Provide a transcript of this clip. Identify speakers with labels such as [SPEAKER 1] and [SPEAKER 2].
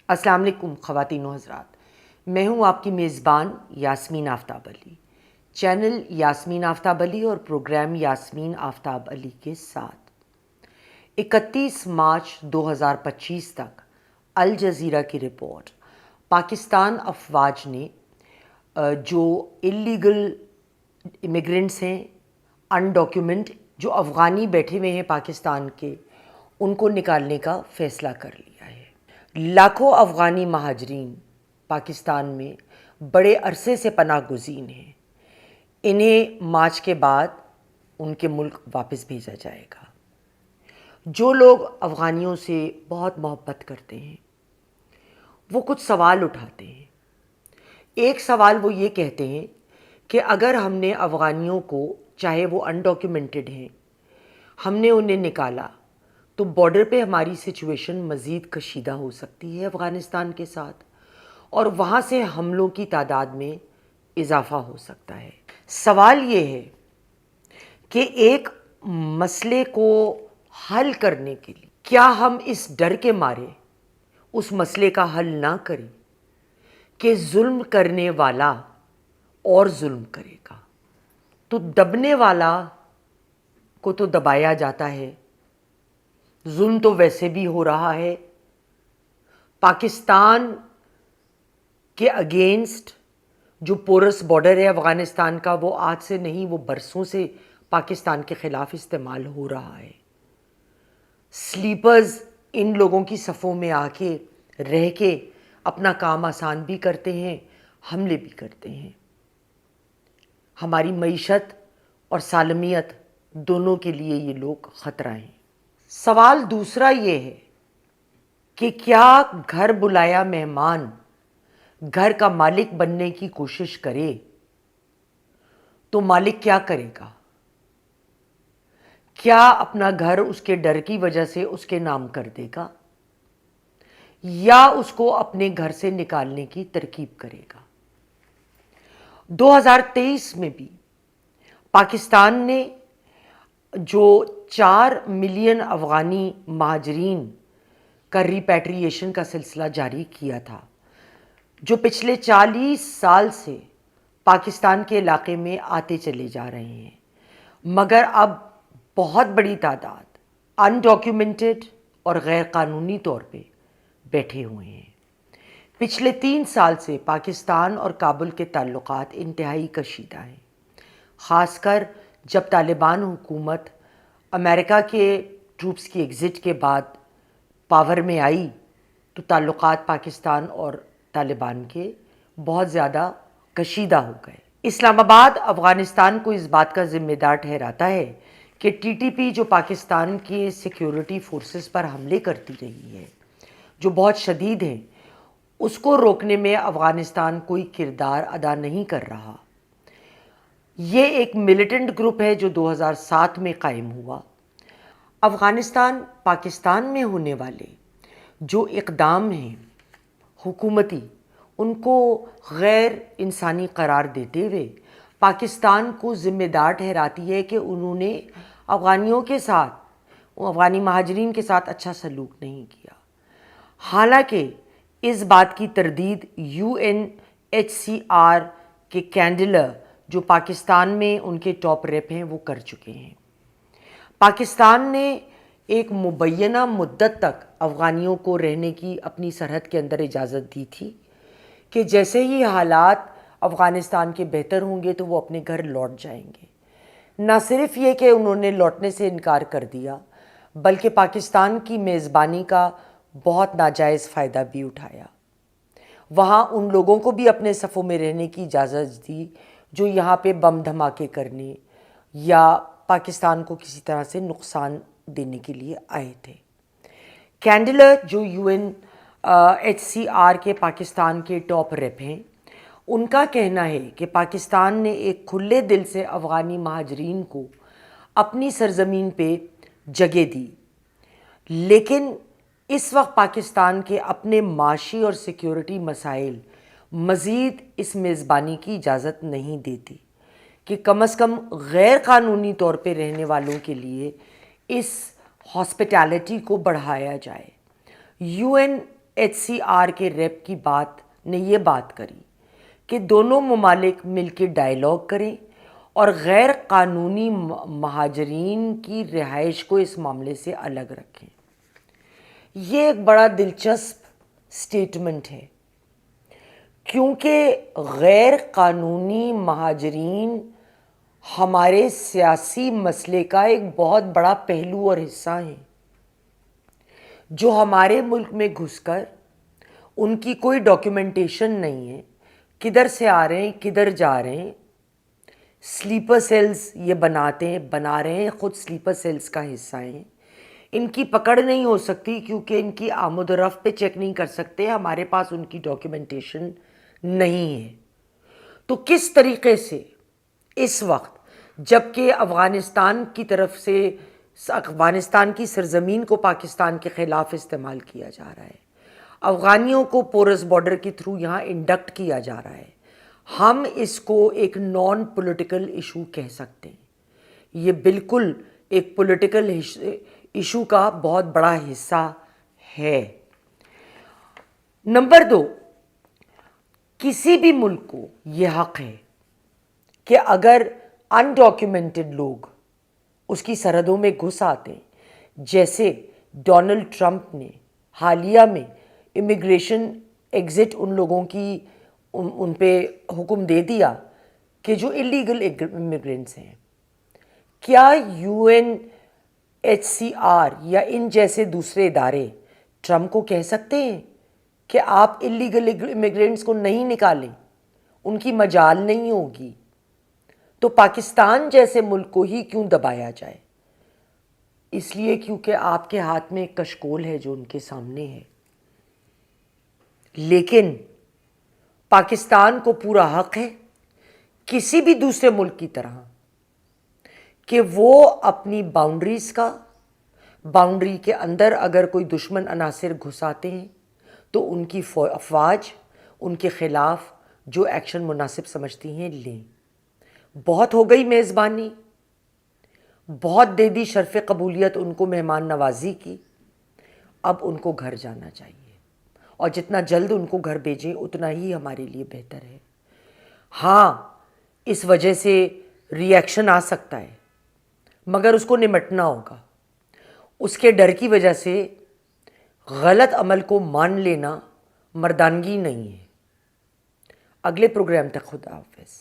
[SPEAKER 1] السلام علیکم خواتین و حضرات، میں ہوں آپ کی میزبان یاسمین آفتاب علی، چینل یاسمین آفتاب علی اور پروگرام یاسمین آفتاب علی کے ساتھ 31 مارچ 2025 تک الجزیرہ کی رپورٹ، پاکستان افواج نے جو اللیگل امیگرنٹس ہیں، ان ڈاکیومنٹ جو افغانی بیٹھے ہوئے ہیں پاکستان کے، ان کو نکالنے کا فیصلہ کر لیا ہے۔ لاکھوں افغانی مہاجرین پاکستان میں بڑے عرصے سے پناہ گزین ہیں، انہیں مارچ کے بعد ان کے ملک واپس بھیجا جائے گا۔ جو لوگ افغانیوں سے بہت محبت کرتے ہیں وہ کچھ سوال اٹھاتے ہیں۔ ایک سوال وہ یہ کہتے ہیں کہ اگر ہم نے افغانیوں کو، چاہے وہ ان ڈاکیومنٹڈ ہیں، ہم نے انہیں نکالا تو بارڈر پہ ہماری سچویشن مزید کشیدہ ہو سکتی ہے افغانستان کے ساتھ، اور وہاں سے حملوں کی تعداد میں اضافہ ہو سکتا ہے۔ سوال یہ ہے کہ ایک مسئلے کو حل کرنے کے لیے کیا ہم اس ڈر کے مارے اس مسئلے کا حل نہ کریں کہ ظلم کرنے والا اور ظلم کرے گا، تو دبنے والا کو تو دبایا جاتا ہے، ظلم تو ویسے بھی ہو رہا ہے۔ پاکستان کے اگینسٹ جو پورس بارڈر ہے افغانستان کا، وہ آج سے نہیں، وہ برسوں سے پاکستان کے خلاف استعمال ہو رہا ہے۔ سلیپرز ان لوگوں کی صفوں میں آ کے رہ کے اپنا کام آسان بھی کرتے ہیں، حملے بھی کرتے ہیں۔ ہماری معیشت اور سالمیت دونوں کے لیے یہ لوگ خطرہ ہیں۔ سوال دوسرا یہ ہے کہ کیا گھر بلایا مہمان گھر کا مالک بننے کی کوشش کرے تو مالک کیا کرے گا؟ کیا اپنا گھر اس کے ڈر کی وجہ سے اس کے نام کر دے گا، یا اس کو اپنے گھر سے نکالنے کی ترکیب کرے گا؟ 2023 میں بھی پاکستان نے جو 4 ملین افغانی مہاجرین کا ریپیٹریشن کا سلسلہ جاری کیا تھا، جو پچھلے 40 سال سے پاکستان کے علاقے میں آتے چلے جا رہے ہیں، مگر اب بہت بڑی تعداد ان ڈاکیومنٹڈ اور غیر قانونی طور پہ بیٹھے ہوئے ہیں۔ پچھلے 3 سال سے پاکستان اور کابل کے تعلقات انتہائی کشیدہ ہیں، خاص کر جب طالبان حکومت امریکہ کے ٹروپس کی ایگزٹ کے بعد پاور میں آئی تو تعلقات پاکستان اور طالبان کے بہت زیادہ کشیدہ ہو گئے۔ اسلام آباد افغانستان کو اس بات کا ذمہ دار ٹھہراتا ہے کہ ٹی ٹی پی جو پاکستان کے سیکیورٹی فورسز پر حملے کرتی رہی ہے، جو بہت شدید ہیں، اس کو روکنے میں افغانستان کوئی کردار ادا نہیں کر رہا۔ یہ ایک ملیٹنٹ گروپ ہے جو 2007 میں قائم ہوا۔ افغانستان پاکستان میں ہونے والے جو اقدام ہیں حکومتی، ان کو غیر انسانی قرار دیتے ہوئے پاکستان کو ذمہ دار ٹھہراتی ہے کہ انہوں نے افغانیوں کے ساتھ، افغانی مہاجرین کے ساتھ اچھا سلوک نہیں کیا، حالانکہ اس بات کی تردید UNHCR کے کینڈلر جو پاکستان میں ان کے ٹاپ ریپ ہیں وہ کر چکے ہیں۔ پاکستان نے ایک مبینہ مدت تک افغانیوں کو رہنے کی اپنی سرحد کے اندر اجازت دی تھی کہ جیسے ہی حالات افغانستان کے بہتر ہوں گے تو وہ اپنے گھر لوٹ جائیں گے۔ نہ صرف یہ کہ انہوں نے لوٹنے سے انکار کر دیا، بلکہ پاکستان کی میزبانی کا بہت ناجائز فائدہ بھی اٹھایا۔ وہاں ان لوگوں کو بھی اپنے صفوں میں رہنے کی اجازت دی جو یہاں پہ بم دھماکے کرنے یا پاکستان کو کسی طرح سے نقصان دینے کے لیے آئے تھے۔ کینڈلر جو UNHCR کے پاکستان کے ٹاپ ریپ ہیں، ان کا کہنا ہے کہ پاکستان نے ایک کھلے دل سے افغانی مہاجرین کو اپنی سرزمین پہ جگہ دی، لیکن اس وقت پاکستان کے اپنے معاشی اور سیکیورٹی مسائل مزید اس میزبانی کی اجازت نہیں دیتی کہ کم از کم غیر قانونی طور پہ رہنے والوں کے لیے اس ہاسپٹیلٹی کو بڑھایا جائے۔ HCR کے ریپ کی بات نے یہ بات کری کہ دونوں ممالک مل کے ڈائیلاگ کریں اور غیر قانونی مہاجرین کی رہائش کو اس معاملے سے الگ رکھیں۔ یہ ایک بڑا دلچسپ سٹیٹمنٹ ہے، کیونکہ غیر قانونی مہاجرین ہمارے سیاسی مسئلے کا ایک بہت بڑا پہلو اور حصہ ہیں، جو ہمارے ملک میں گھس کر ان کی کوئی ڈاکیومنٹیشن نہیں ہے، کدھر سے آ رہے ہیں کدھر جا رہے ہیں، سلیپر سیلز یہ بنا رہے ہیں، خود سلیپر سیلز کا حصہ ہیں، ان کی پکڑ نہیں ہو سکتی کیونکہ ان کی آمد و رفت پہ چیک نہیں کر سکتے، ہمارے پاس ان کی ڈاکیومنٹیشن نہیں ہے۔ تو کس طریقے سے اس وقت جبکہ افغانستان کی طرف سے افغانستان کی سرزمین کو پاکستان کے خلاف استعمال کیا جا رہا ہے، افغانیوں کو پورس بارڈر کے تھرو یہاں انڈکٹ کیا جا رہا ہے، ہم اس کو ایک نان پولیٹیکل ایشو کہہ سکتے ہیں۔ یہ بالکل ایک پولیٹیکل ایشو کا بہت بڑا حصہ ہے۔ نمبر 2، کسی بھی ملک کو یہ حق ہے کہ اگر انڈاکیومنٹڈ لوگ اس کی سرحدوں میں گھس آتے ہیں، جیسے ڈونلڈ ٹرمپ نے حالیہ میں امیگریشن ایگزٹ ان لوگوں کی ان پہ حکم دے دیا کہ جو اللیگل امیگرینٹس ہیں، کیا UNHCR یا ان جیسے دوسرے ادارے ٹرمپ کو کہہ سکتے ہیں کہ آپ اللیگل امیگرینٹس کو نہیں نکالیں، ان کی مجال نہیں ہوگی؟ تو پاکستان جیسے ملک کو ہی کیوں دبایا جائے؟ اس لیے کیونکہ آپ کے ہاتھ میں ایک کشکول ہے جو ان کے سامنے ہے۔ لیکن پاکستان کو پورا حق ہے کسی بھی دوسرے ملک کی طرح کہ وہ اپنی باؤنڈری کے اندر اگر کوئی دشمن عناصر گھس آتے ہیں تو ان کی افواج ان کے خلاف جو ایکشن مناسب سمجھتی ہیں لیں۔ بہت ہو گئی میزبانی، بہت دے دی شرف قبولیت ان کو مہمان نوازی کی، اب ان کو گھر جانا چاہیے، اور جتنا جلد ان کو گھر بھیجیں اتنا ہی ہمارے لیے بہتر ہے۔ ہاں، اس وجہ سے ری ایکشن آ سکتا ہے، مگر اس کو نمٹنا ہوگا۔ اس کے ڈر کی وجہ سے غلط عمل کو مان لینا مردانگی نہیں ہے۔ اگلے پروگرام تک خدا حافظ۔